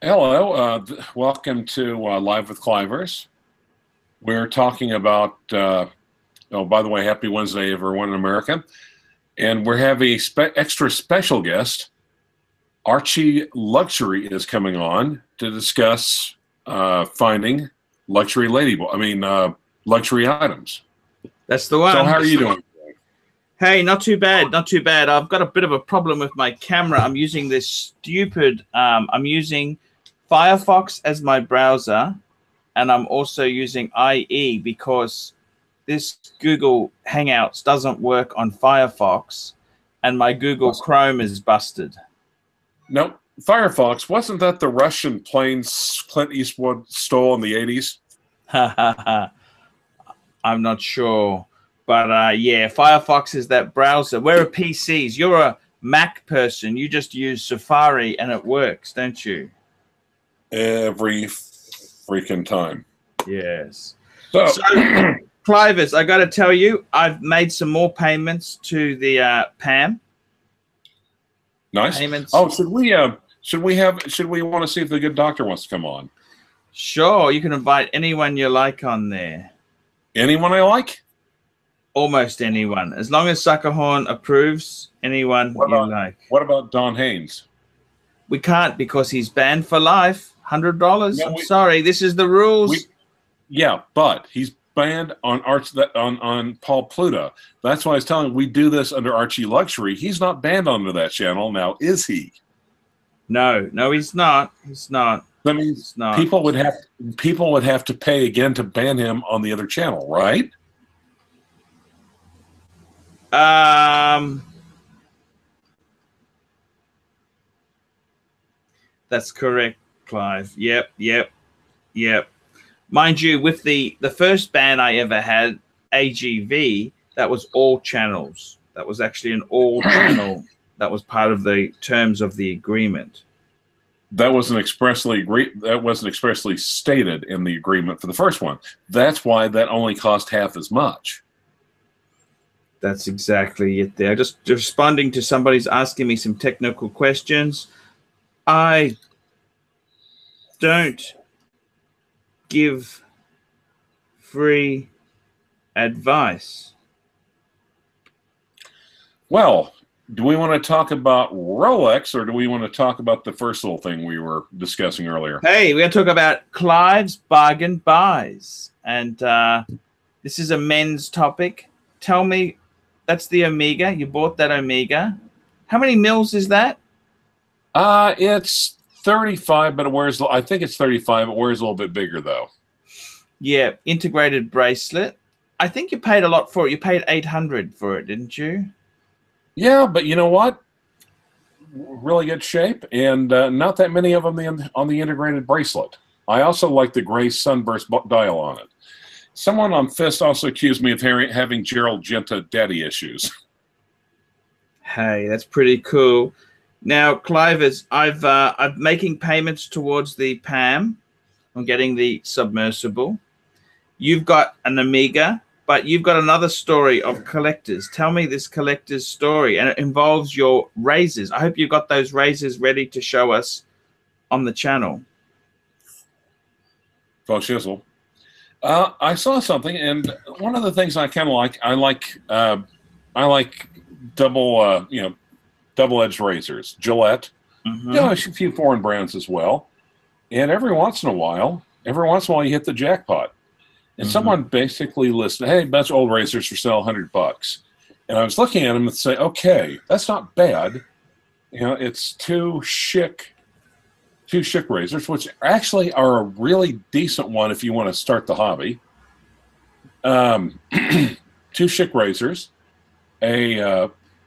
Hello, welcome to Live with CLYVERS. We're talking about, oh, by the way, happy Wednesday, everyone in America. And we're having a extra special guest. Archie Luxury is coming on to discuss finding luxury luxury items. That's the one. So how are you doing? Hey, not too bad, not too bad. I've got a bit of a problem with my camera. I'm using this stupid, I'm using Firefox as my browser, and I'm also using IE because this Google Hangouts doesn't work on Firefox, and my Google Chrome is busted. No, Firefox, wasn't that the Russian planes Clint Eastwood stole in the 80s? I'm not sure. But yeah, Firefox is that browser. We're a PCs. You're a Mac person. You just use Safari and it works, don't you? Every freaking time. Yes. So CLYVERS, I got to tell you, I've made some more payments to the PAM. Nice. Payments. Oh, should we want to see if the good doctor wants to come on? Sure, you can invite anyone you like on there. Anyone I like? Almost anyone, as long as Suckerhorn approves. Anyone you like. What about Don Haynes? We can't because he's banned for life. $100. No, I'm sorry, this is the rules. Yeah, but he's banned on on Paul Pluta. That's why I was telling you we do this under Archie Luxury. He's not banned under that channel now, is he? No, he's not. He's not. That means people would have to pay again to ban him on the other channel, right? That's correct, Clive. Yep. Mind you, with the first ban I ever had, AGV, that was all channels. That was actually an all channel. That was part of the terms of the agreement. That wasn't expressly stated in the agreement for the first one. That's why that only cost half as much. That's exactly it there. Just responding to somebody's asking me some technical questions. I don't give free advice. Well, do we want to talk about Rolex or do we want to talk about the first little thing we were discussing earlier? Hey, we're going to talk about Clive's bargain buys. And this is a men's topic. Tell me, that's the Omega. You bought that Omega. How many mils is that? It's 35, but it wears, I think it's 35. It wears a little bit bigger, though. Yeah, integrated bracelet. I think you paid a lot for it. You paid $800 for it, didn't you? Yeah, but you know what? Really good shape, and not that many of them on the integrated bracelet. I also like the gray sunburst dial on it. Someone on Fist also accused me of having Gerald Genta daddy issues. Hey, that's pretty cool. Now, CLYVERS, I'm making payments towards the PAM. I'm getting the submersible. You've got an Omega, but you've got another story of collectors. Tell me this collector's story, and it involves your razors. I hope you've got those razors ready to show us on the channel. Well, shizzle. I saw something, and one of the things I kind of like, I like double-edged razors. Gillette, a few foreign brands as well. And every once in a while, you hit the jackpot. And someone basically listed, hey, best old razors for sale, $100. And I was looking at them and say, okay, that's not bad. You know, it's two chic razors, which actually are a really decent one if you want to start the hobby. Two chic razors.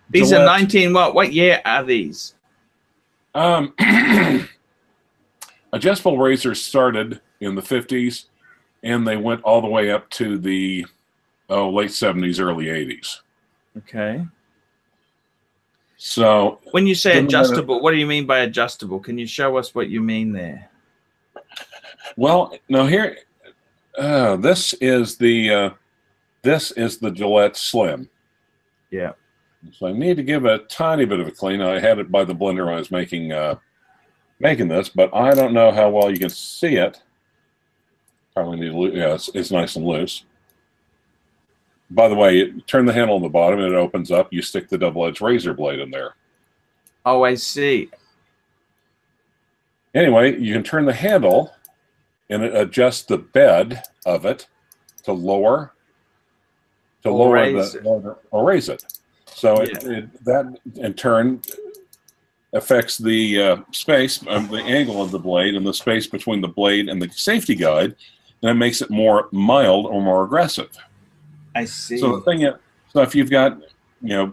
These Gillette, are 19 what? What year are these? Adjustable razors started in the 50s, and they went all the way up to the late 70s, early 80s. Okay. So when you say adjustable, what do you mean by adjustable? Can you show us what you mean there? Well, now here, this is the Gillette Slim. Yeah. So I need to give a tiny bit of a clean. I had it by the blender when I was making making this, but I don't know how well you can see it. Probably need to, yeah, it's nice and loose. By the way, turn the handle on the bottom and it opens up. You stick the double-edged razor blade in there. Oh, I see. Anyway, you can turn the handle and it adjusts the bed of it to lower, or raise it. So that in turn affects the space, the angle of the blade, and the space between the blade and the safety guide, and it makes it more mild or more aggressive. I see. So the thing is, so if you've got, the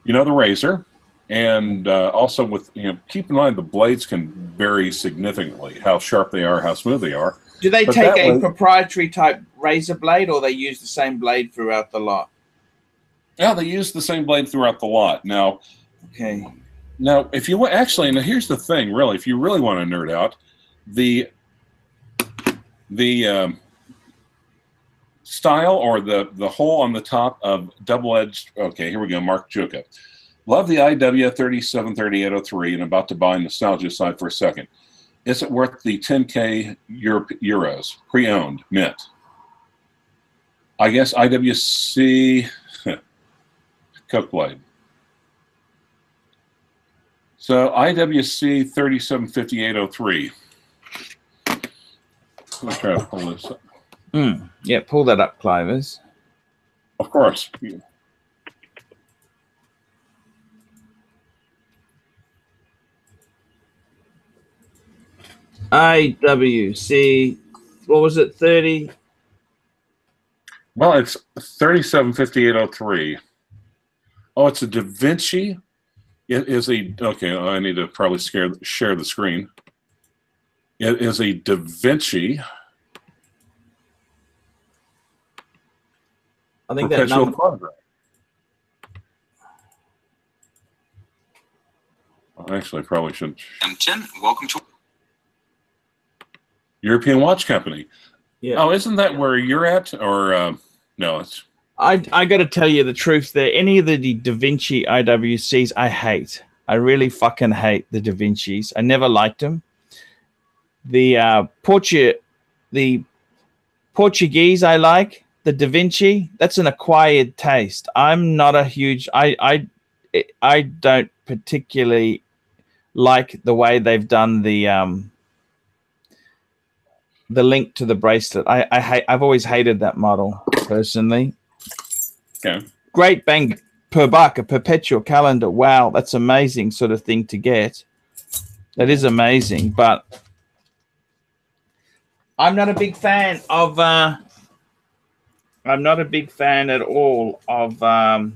razor, and also with, keep in mind the blades can vary significantly, how sharp they are, how smooth they are. Do they take a proprietary type razor blade, or they use the same blade throughout the lot? Yeah, they use the same blade throughout the lot. Now, okay. Now, if you actually, now here's the thing, really, if you really want to nerd out, the style or the hole on the top of double-edged, okay, here we go, Mark Juka. Love the IW 373803 and about to buy nostalgia side for a second. Is it worth the 10K euros, pre-owned, mint? I guess IWC Coke blade. So IWC 375803. Let me try to pull this up. Yeah, pull that up, CLYVERS. Of course. IWC, what was it, 30? Well, it's 375803. Oh, it's a Da Vinci. It is a, okay, I need to probably share the screen. It is a Da Vinci. I think that number. Actually, I probably shouldn't. M10, welcome to European Watch Company. Yeah. Oh, isn't that where you're at? Or no, it's. I got to tell you the truth there. Any of the Da Vinci IWCs, I hate. I really fucking hate the Da Vincis. I never liked them. The Portuguese I like. The Da Vinci, that's an acquired taste. I'm not a huge. I don't particularly like the way they've done the link to the bracelet. I've always hated that model personally. Okay. Great bang per buck, a perpetual calendar. Wow, that's amazing sort of thing to get. That is amazing, but I'm not a big fan of. I'm not a big fan at all of the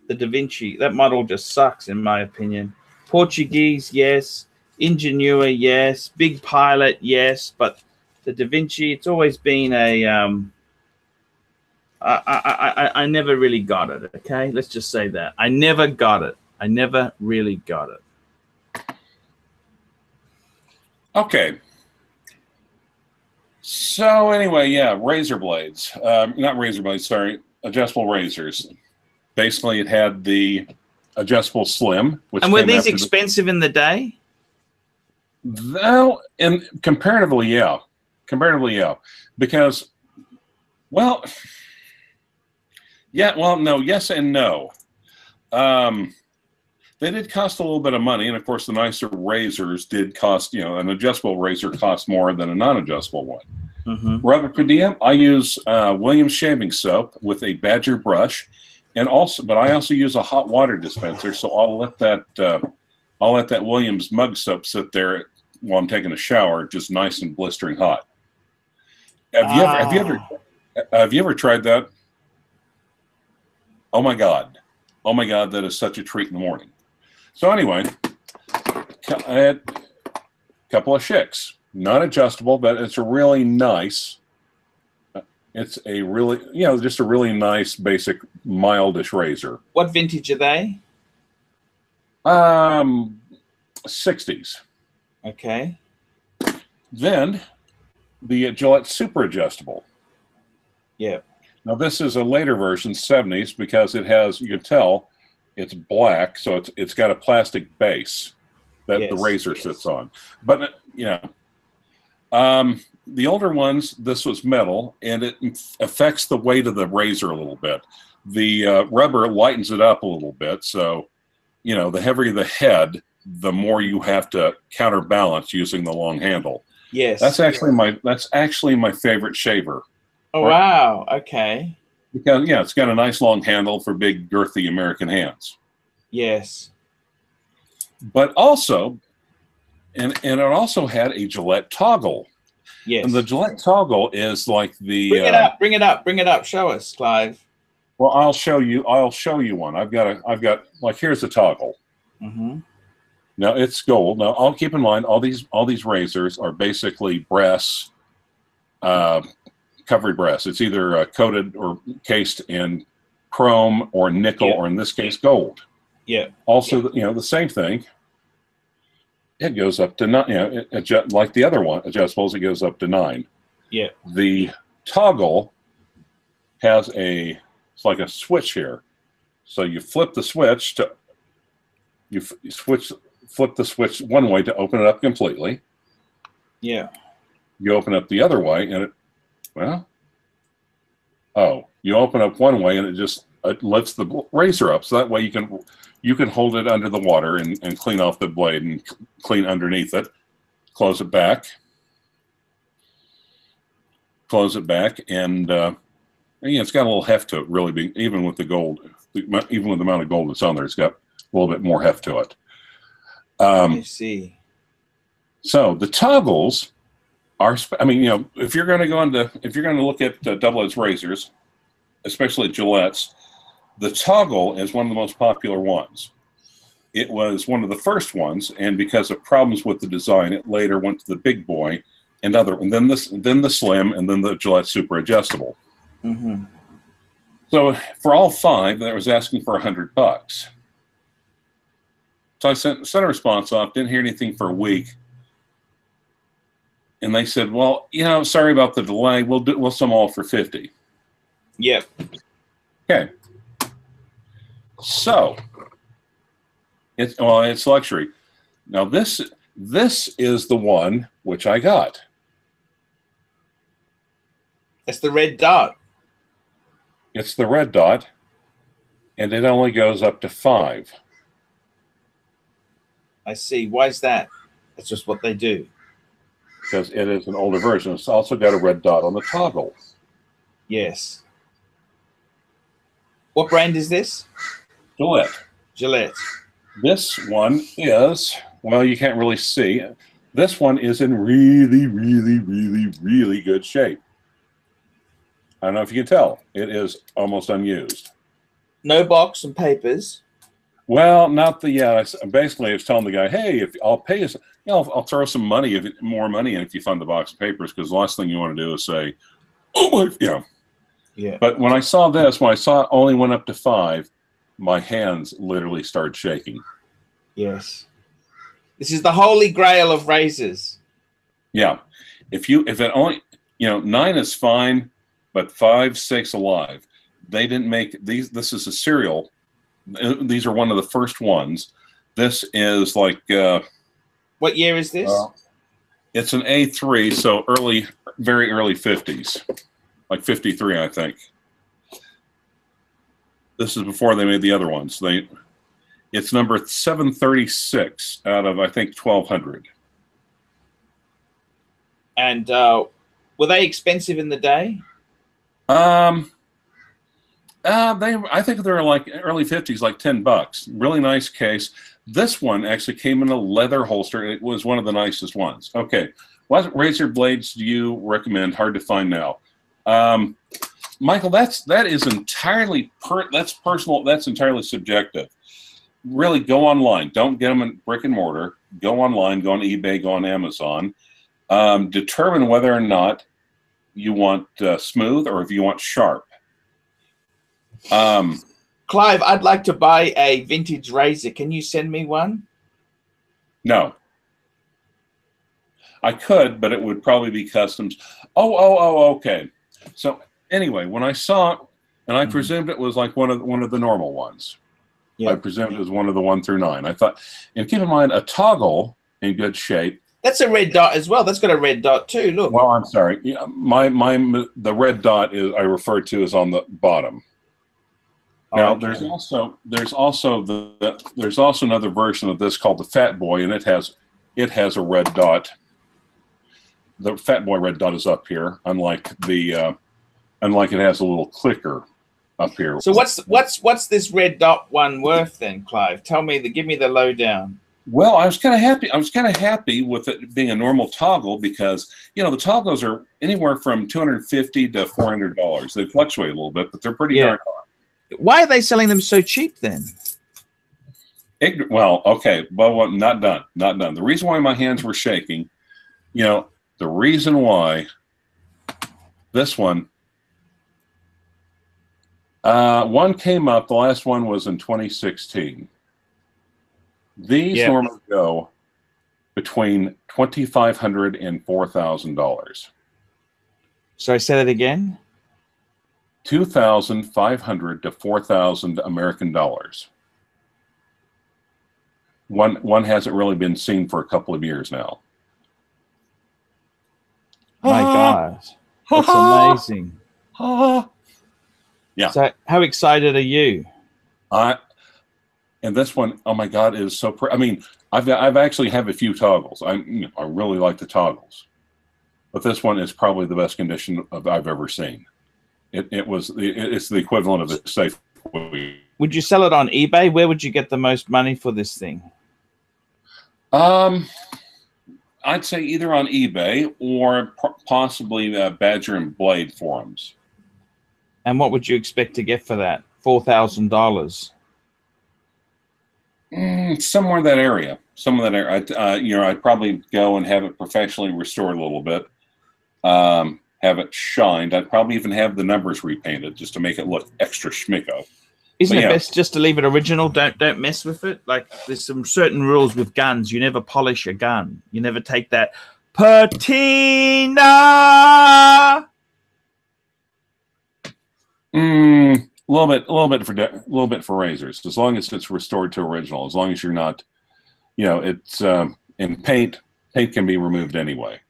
Da Vinci. That model just sucks, in my opinion. Portuguese, yes. Ingenua, yes. Big Pilot, yes. But the Da Vinci, it's always been a. I never really got it. Okay, let's just say that I never got it. I never really got it. Okay. So anyway, yeah, razor blades. Not razor blades, sorry, adjustable razors. Basically, it had the adjustable slim. Which and were these expensive in the day? Well, and comparatively, yeah. Comparatively, yeah. Because, well, yeah, well, no, yes and no. They did cost a little bit of money, and of course, the nicer razors did cost. An adjustable razor costs more than a non-adjustable one. Mm-hmm. Rubber per diem, I use Williams shaving soap with a Badger brush, but I also use a hot water dispenser. So I'll let that Williams mug soap sit there while I'm taking a shower, just nice and blistering hot. Have you ever tried that? Oh my God, that is such a treat in the morning. So anyway, I had a couple of shicks, not adjustable, but it's a really nice. It's a really, just a really nice, basic, mildish razor. What vintage are they? 60s. Okay. Then the Gillette Super Adjustable. Yeah. Now this is a later version, 70s, because it has, you can tell, it's black, so it's got a plastic base. that the razor sits on. But the older ones, this was metal, and it affects the weight of the razor a little bit. The rubber lightens it up a little bit, so the heavier the head, the more you have to counterbalance using the long handle. Yes, that's actually my favorite shaver. Oh wow! Okay. Because it's got a nice long handle for big girthy American hands. Yes. But also, and it also had a Gillette toggle. Yes. And the Gillette toggle is like the. Bring it up. Show us, Clive. Well, I'll show you one. I've got like, here's a toggle. Mm-hmm. Now it's gold. Now I'll keep in mind all these razors are basically brass, covered brass. It's either coated or cased in chrome or nickel, or in this case gold. Yeah. Also, the same thing. It goes up to 9. Like the other one, adjustables, it goes up to 9. Yeah. The toggle has it's like a switch here. So you flip the switch flip the switch one way to open it up completely. Yeah. You open up the other way, and you open up one way, and it lifts the razor up. So that way you can hold it under the water and clean off the blade and clean underneath it. Close it back. And it's got a little heft to it. Really, even with the gold, even with the amount of gold that's on there, it's got a little bit more heft to it. I see. So the toggles are. If you're going to look at double-edged razors, especially Gillette's, the toggle is one of the most popular ones. It was one of the first ones, and because of problems with the design, it later went to the big boy and then the slim, and then the Gillette Super Adjustable. Mm-hmm. So for all 5, that was asking for $100. So I sent a response off. Didn't hear anything for a week, and they said, "Well, sorry about the delay. We'll sell them all for $50." Yep. Okay. So it's luxury. Now this is the one which I got. It's the red dot. It's the red dot, and it only goes up to 5. I see. Why is that? That's just what they do. Because it is an older version. It's also got a red dot on the toggle. Yes. What brand is this? Gillette. Gillette. This one is, you can't really see. This one is in really, really, really, really good shape. I don't know if you can tell. It is almost unused. No box and papers. Well, not basically I was telling the guy, hey, if I'll pay you, I'll throw some money, more money in if you fund the box of papers, because the last thing you want to do is say, oh, Yeah. But when I saw it only went up to 5, my hands literally started shaking. Yes. This is the holy grail of razors. Yeah. If it only, 9 is fine, but 5, 6 alive. They didn't make these. This is a serial. These are one of the first ones. This is like. What year is this? It's an A3, so very early 50s. Like 53, I think. This is before they made the other ones. It's number 736 out of, I think, 1,200. And were they expensive in the day? I think they're like early 50s, like $10. Really nice case. This one actually came in a leather holster. It was one of the nicest ones. Okay, what razor blades do you recommend? Hard to find now. Michael, that is entirely that's personal. That's entirely subjective. Really, go online. Don't get them in brick and mortar. Go online. Go on eBay. Go on Amazon. Determine whether or not you want smooth or if you want sharp. Clive, I'd like to buy a vintage razor. Can you send me one? No. I could, but it would probably be customs. Oh, okay. So anyway, when I saw it, and I presumed it was like one of the normal ones. I presumed it was one of the 1 through 9. I thought, and keep in mind, a toggle in good shape. That's a red dot as well. That's got a red dot too. Look. Well, I'm sorry. Yeah, the red dot is I refer to as on the bottom. Now, there's also another version of this called the Fat Boy, and it has a red dot. The Fat Boy red dot is up here, unlike it has a little clicker up here. So what's this red dot one worth then, Clive? Give me the lowdown. Well, I was kind of happy. I was kind of happy with it being a normal toggle because the toggles are anywhere from $250 to $400. They fluctuate a little bit, but they're pretty darn hard. Why are they selling them so cheap then? Well, okay, well, not done. The reason why my hands were shaking, the reason why this one came up. The last one was in 2016. These normally go between $2,500 and $4,000. Sorry, say that again. $2,500 to $4,000 American dollars. One hasn't really been seen for a couple of years now. My God, that's amazing. Yeah. So, how excited are you? And this one, oh my God, is so pretty. I mean, I've actually have a few toggles. I really like the toggles, but this one is probably the best condition I've ever seen. It's the equivalent of a safe. Would you sell it on eBay? Where would you get the most money for this thing? I'd say either on eBay or possibly Badger and Blade forums. And what would you expect to get for that? $4,000. Somewhere in that area. I'd probably go and have it professionally restored a little bit. Have it shined. I'd probably even have the numbers repainted just to make it look extra schmicko. Isn't it best just to leave it original? Don't mess with it. Like there's some certain rules with guns. You never polish a gun. You never take that patina. A little bit for razors. As long as it's restored to original. As long as you're not, it's in paint. Paint can be removed anyway.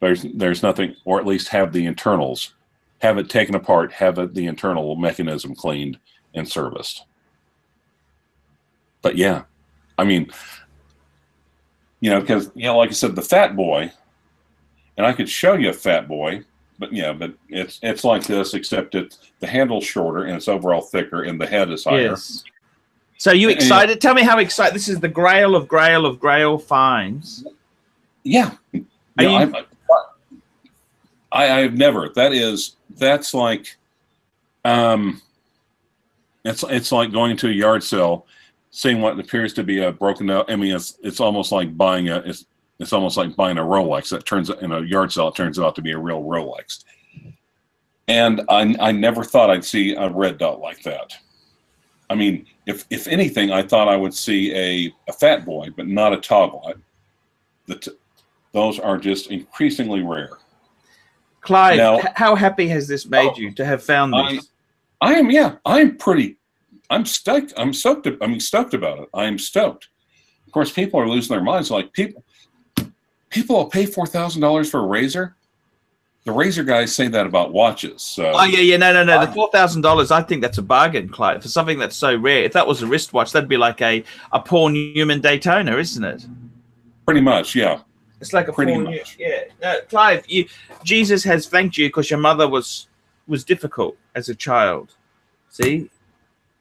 There's nothing, or at least have the internals. Have it taken apart, the internal mechanism cleaned and serviced. But yeah, I mean, because like I said, the Fat Boy, and I could show you a Fat Boy, but it's like this, except the handle's shorter and it's overall thicker and the head is higher. Yes. So you excited? Tell me how excited. This is the Grail of Grail finds. Yeah. I've never. That's like, it's like going to a yard sale, seeing what appears to be a broken out. I mean, it's almost like buying it's almost like buying a Rolex that turns in a yard sale. It turns out to be a real Rolex. And I never thought I'd see a red dot like that. I mean, if anything, I thought I would see a Fat Boy, but not a toggle. Those are just increasingly rare. Clive, now, how happy has this made you to have found this? I'm stoked. I'm stoked about it. I'm stoked. Of course, people are losing their minds. Like people will pay $4,000 for a razor. The razor guys say that about watches. So. No. The $4,000, I think that's a bargain, Clive, for something that's so rare. If that was a wristwatch, that'd be like a Paul Newman Daytona, isn't it? Pretty much, yeah. It's like a Paul Newman. Yeah, Clive, Jesus has thanked you because your mother was difficult as a child. See?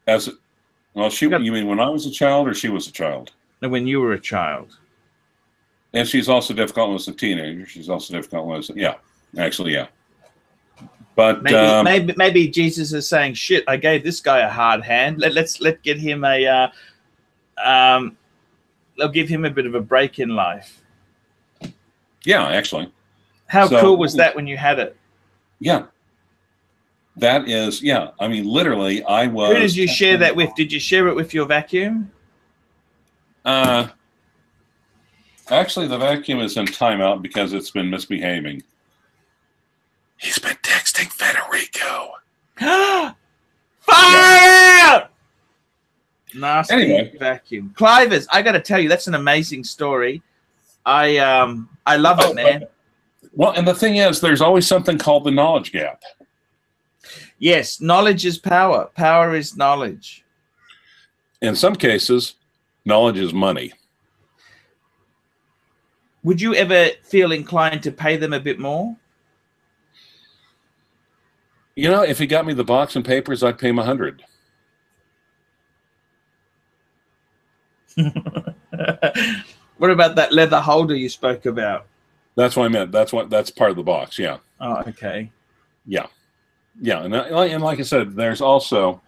You mean when I was a child, or she was a child? No, when you were a child. And she's also difficult when I was a teenager. She's also difficult when I was, actually, yeah. But maybe Jesus is saying, "Shit, I gave this guy a hard hand. Let's get him they'll give him a bit of a break in life." Yeah, actually. How cool was that when you had it? Yeah. That is, yeah. I mean, literally, I was... Who did you share that with? Did you share it with your vacuum? Actually, the vacuum is in timeout because it's been misbehaving. He's been texting Federico. Fire! Nasty Anyway. vacuum. Clivers, I got to tell you, that's an amazing story. I love it, man. Well, and the thing is, there's always something called the knowledge gap. Yes, knowledge is power. Power is knowledge. In some cases, knowledge is money. Would you ever feel inclined to pay them a bit more? You know, if he got me the box and papers, I'd pay him $100. What about that leather holder you spoke about? That's what I meant. That's part of the box. Yeah. Oh, okay. Yeah. Yeah. And like I said, there's also,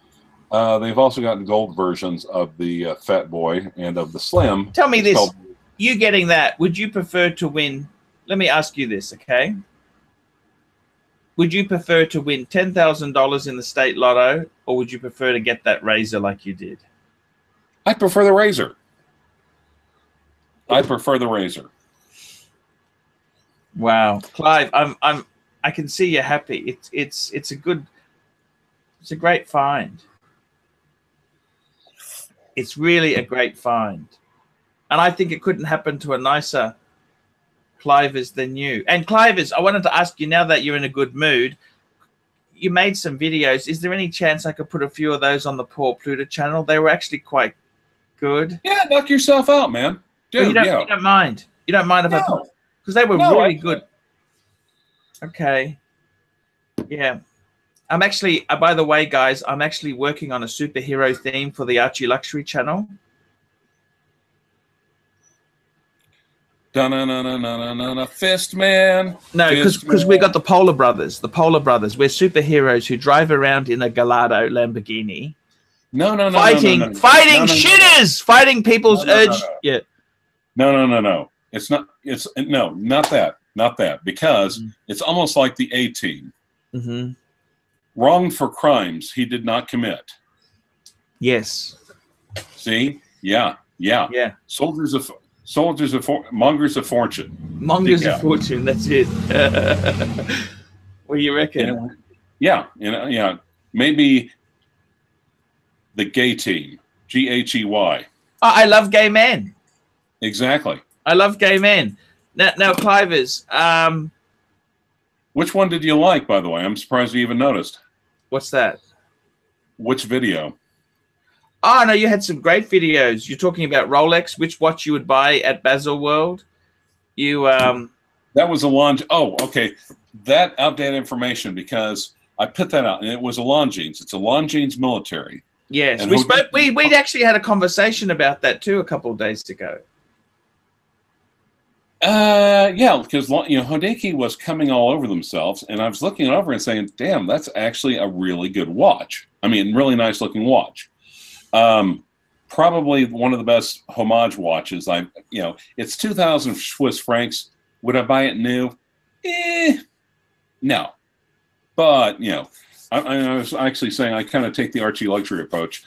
they've also gotten gold versions of the Fat Boy and of the Slim. Tell me this. You getting that, would you prefer to win? Let me ask you this, okay? Would you prefer to win $10,000 in the state lotto, or would you prefer to get that razor like you did? I prefer the razor. I prefer the razor. Wow, Clive, I can see you're happy. It's a great find. It's really a great find. And I think it couldn't happen to a nicer Clivers than you. And Clivers, I wanted to ask you, now that you're in a good mood, you made some videos. Is there any chance I could put a few of those on the Poor Pluta channel? They were actually quite good. Yeah, knock yourself out, man. Dude, you don't mind. You don't mind if I put, because they were really good. Okay. Yeah. I'm actually, by the way, guys, I'm actually working on a superhero theme for the Archie Luxury channel. Fist man. No, because we got the Polar Brothers. The Polar Brothers. We're superheroes who drive around in a Gallardo Lamborghini. Fighting shitters, fighting people's urge. Yeah. No. It's not. It's no, not that. Not that. Because it's almost like the A-Team. Wronged for crimes he did not commit. Yes. See? Yeah. Mongers of fortune. Mongers of fortune. That's it. What do you reckon? Yeah. Maybe the gay team. G-H-E-Y. Oh, I love gay men. Exactly. I love gay men. Now, Clivers. Which one did you like, by the way? I'm surprised you even noticed. What's that? Which video? Oh, no, you had some great videos. You're talking about Rolex, which watch you would buy at Baselworld. You That was a Longines. Oh, okay. That outdated information, because I put that out, and it was a Longines. It's a Longines military. Yes, and we'd actually had a conversation about that too a couple of days ago. Yeah, because Hodinkee was coming all over themselves, and I was looking it over and saying, "Damn, that's actually a really good watch. I mean, really nice looking watch. Probably one of the best homage watches. It's 2,000 Swiss francs. Would I buy it new? No. But I was actually saying I kind of take the Archie luxury approach.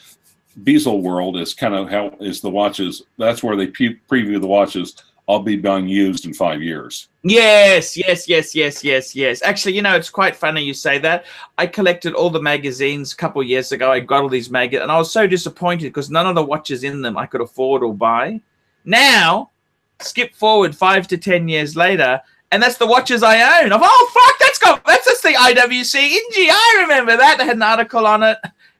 Bezelworld is kind of how is the watches. That's where they preview the watches. I'll be being used in 5 years. Yes. Actually, it's quite funny you say that. I collected all the magazines a couple of years ago. I got all these magazines, and I was so disappointed because none of the watches in them I could afford or buy. Now, skip forward 5 to 10 years later, and that's the watches I own. That's just the IWC Ingy. I remember that. They had an article on it.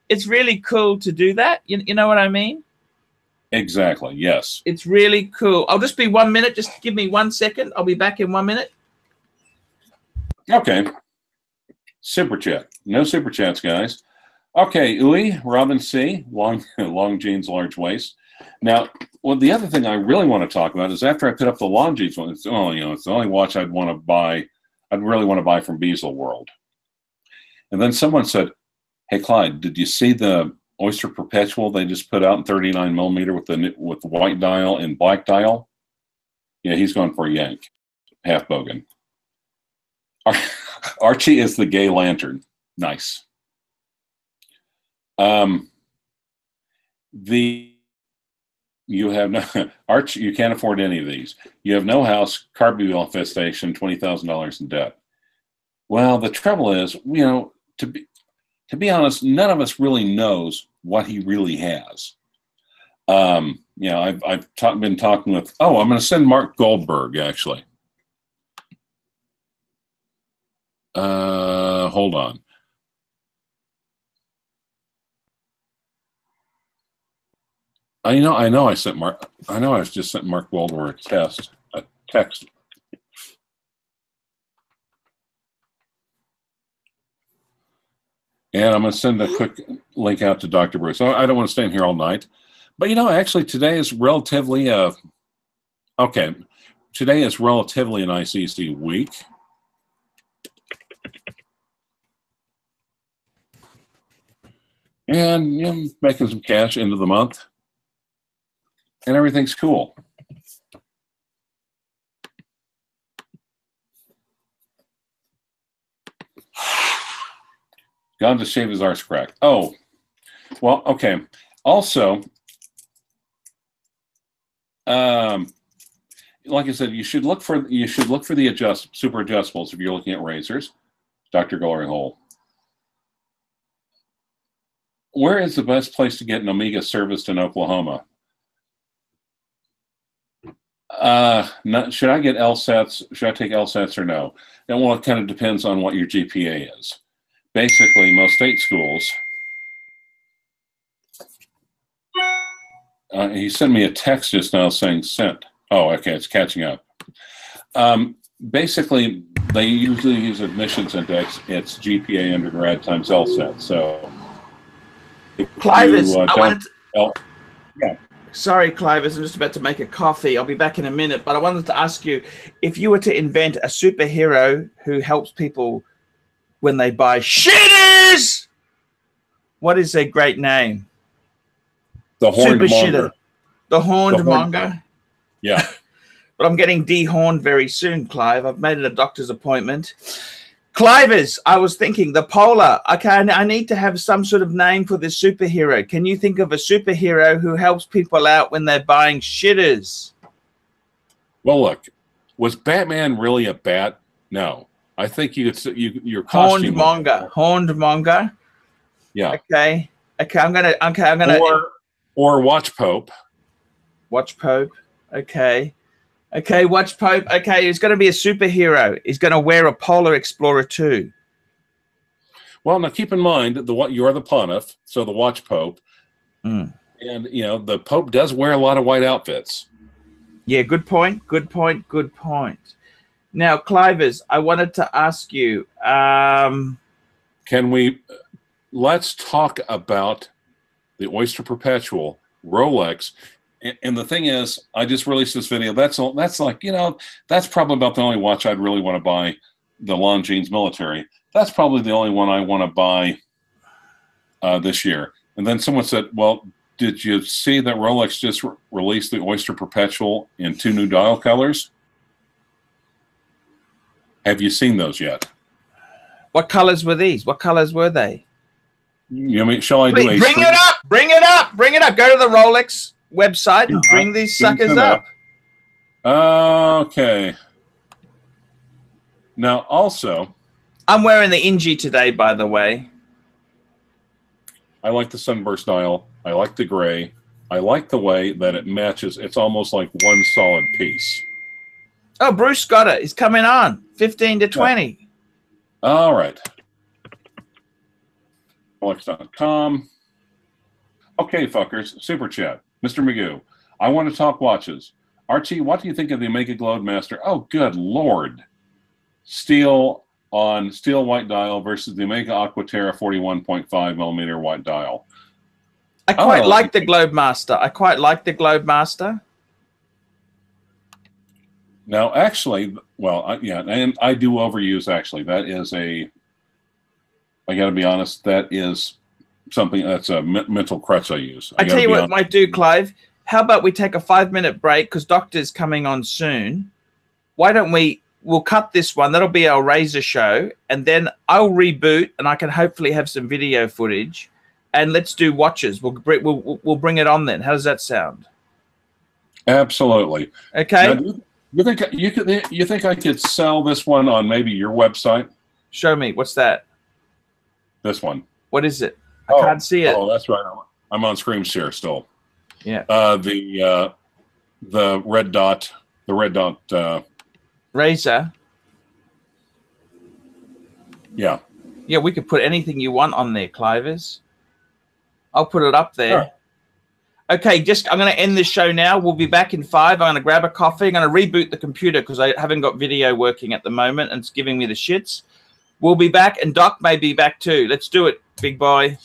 It's really cool to do that. You know what I mean? Exactly, yes. It's really cool. I'll just be 1 minute. Just give me 1 second. I'll be back in 1 minute. Okay. Super chat. No super chats, guys. Okay, Uwe, Robin C, long jeans, large waist. Now, the other thing I really want to talk about is after I put up the Longines one, it's the only watch I'd want to buy. I'd really want to buy from Bezelworld. And then someone said, "Hey, Clyde, did you see the Oyster Perpetual they just put out in 39 millimeter with the white dial and black dial?" Yeah, he's going for a yank. Half bogan. Archie is the gay lantern. Nice. You have no Archie. You can't afford any of these. You have no house, carbon infestation, $20,000 in debt. Well, the trouble is, to be honest, none of us really knows what he really has. You know, I've been talking with. Oh, I'm going to send Mark Goldberg actually. Hold on. I know. I sent Mark. I know. I just sent Mark Goldberg a text. And I'm going to send a quick link out to Dr. Bruce. I don't want to stay in here all night. But, you know, actually today is relatively today is relatively a nice, easy week. And, you know, making some cash into the month. And everything's cool. Gone to shave his arse crack. Oh, well, okay. Also, like I said, you should look for the super adjustables if you're looking at razors. Dr. Glory Hole. Where is the best place to get an Omega serviced in Oklahoma? Should I get LSATs? Should I take LSATs or no? And well, it kind of depends on what your GPA is. Basically, most state schools. He sent me a text just now saying sent. Oh, okay, it's catching up. Basically, they usually use admissions index. It's GPA undergrad times LSAT. So, CLYVERS, yeah. Sorry, CLYVERS, I'm just about to make a coffee. I'll be back in a minute. But I wanted to ask you, if you were to invent a superhero who helps people when they buy shitters, what is a great name? The horned monger. The horned monger? Yeah. But I'm getting dehorned very soon, Clive. I've made it a doctor's appointment. CLYVERS, I was thinking the polar. Okay, I need to have some sort of name for this superhero. Can you think of a superhero who helps people out when they're buying shitters? Well, look, was Batman really a bat? No. I think your costume. Horned monger. Yeah. Okay. I'm gonna. Or Watch Pope. Watch Pope. Okay. Okay, Watch Pope. Okay, he's going to be a superhero. He's going to wear a Polar Explorer too. Well, now keep in mind you're the Pontiff, so the Watch Pope, and you know the Pope does wear a lot of white outfits. Yeah, good point. Good point. Good point. Now, CLYVERS, I wanted to ask you. Let's talk about the Oyster Perpetual Rolex. And the thing is, I just released this video. That's like, you know, that's probably about the only watch I'd really want to buy, the Longines Military. That's probably the only one I want to buy this year. And then someone said, well, did you see that Rolex just released the Oyster Perpetual in 2 new dial colors? Have you seen those yet? What colors were these? What colors were they? You mean, shall I do a bring it up? Bring it up! Bring it up! Go to the Rolex website and bring these suckers up. Okay. Now, also, I'm wearing the Inji today, by the way. I like the sunburst dial. I like the gray. I like the way that it matches. It's almost like one solid piece. Oh, Bruce got it. He's coming on. 15 to 20. Yeah. All right. Rolex.com. Okay, fuckers. Super chat. Mr. Magoo, I want to talk watches. Archie, what do you think of the Omega Globemaster? Oh, good Lord. Steel on steel white dial versus the Omega Aquaterra 41.5 millimeter white dial. I quite like the Globemaster. I quite like the Globemaster. Now, actually, well, yeah, and I do overuse, actually. That is I got to be honest, that is something that's a mental crutch I use. I tell you what I might do, Clive. How about we take a 5-minute break because Doctor's coming on soon. Why don't we'll cut this one. That'll be our razor show. And then I'll reboot and I can hopefully have some video footage. And let's do watches. We'll bring it on then. How does that sound? Absolutely. Okay. Now, you think I could sell this one on maybe your website? Show me. What's that? This one. What is it? I can't see it. Oh, that's right. I'm on screen share still. Yeah. The red dot. The red dot. Razor. Yeah. Yeah, we could put anything you want on there, Clivers. I'll put it up there. Sure. Okay, I'm going to end this show now. We'll be back in 5. I'm going to grab a coffee. I'm going to reboot the computer because I haven't got video working at the moment and it's giving me the shits. We'll be back, and Doc may be back too. Let's do it, big boy.